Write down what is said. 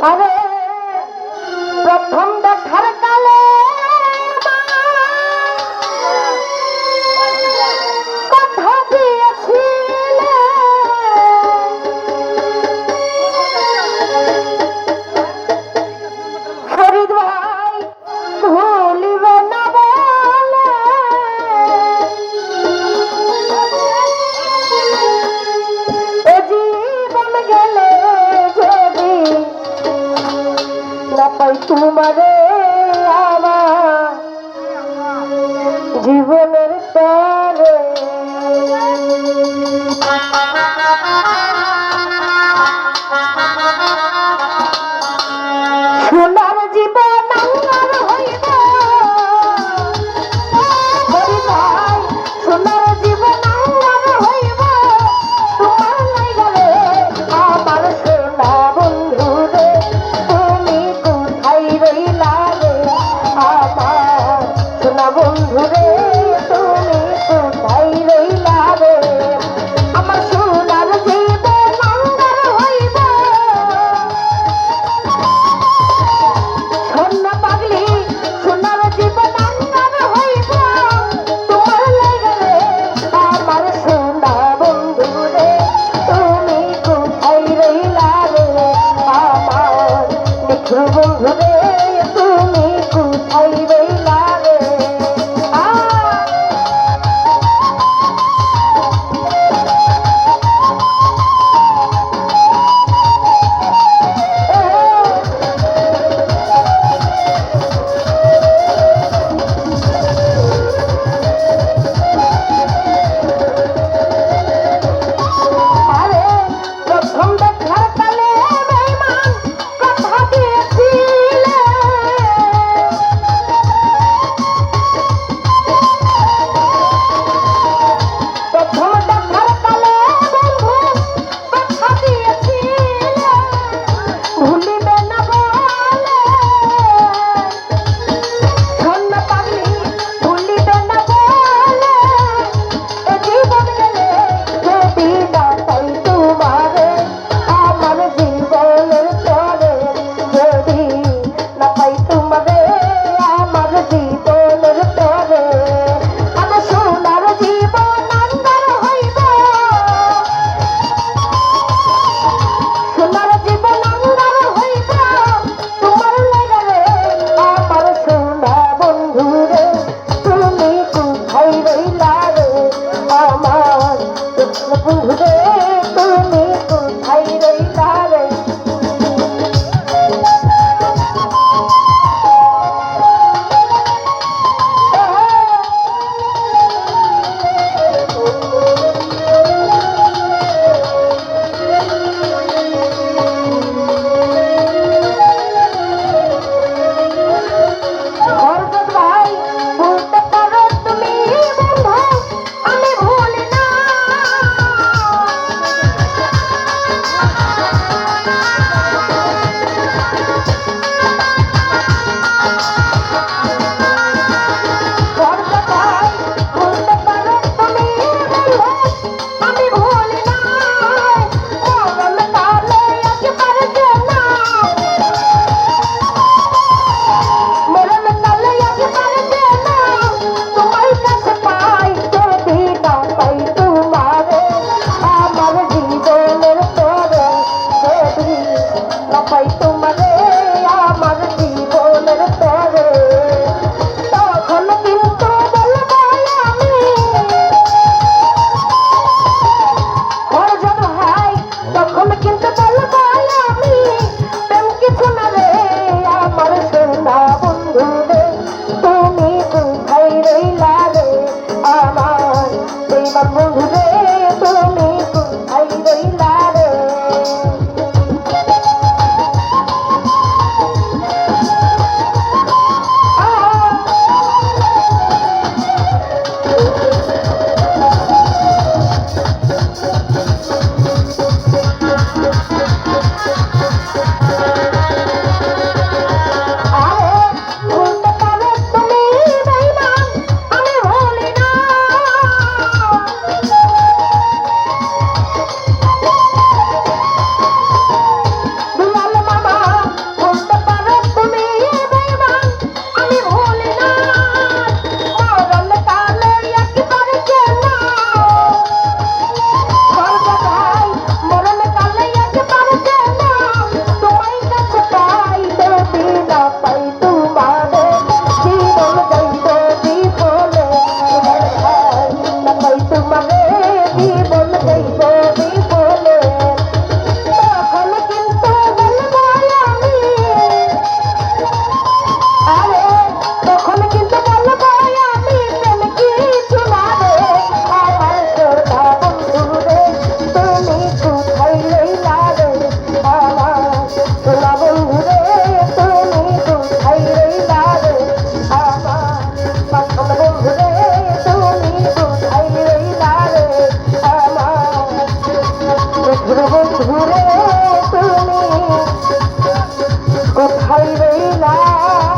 আরে প্রথম দেখার কালে কথা দিয়েছিলে ফরিদ ভাই ভুলিবে না বলে এ জীবন গেলে যদি না পাই তোমারে আমার জীবনের তরে সোনার জীবন আঙ্গার হইব হরি ভাই সোনার জীবন আঙ্গার হইব তোমার লাইগারে আমার সোনা বন্ধু রে তুমি কোথায় রইলা রে আমার সোনা বন্ধু রে তুমি কোথায় রইলা রে আমার সোনার জীবন আঙ্গার হইব সোনা পাগলি সোনার জীবন আঙ্গার হইব তোমার লাইগারে আমার সোনা বন্ধু রে তুমি কোথায় রইলা রে আমার নিখুঁত বন্ধু রে তুমি কোথায় রইলা রে আরে প্রথম দেখার কালে বেঈমান কথা দিয়েছিলে না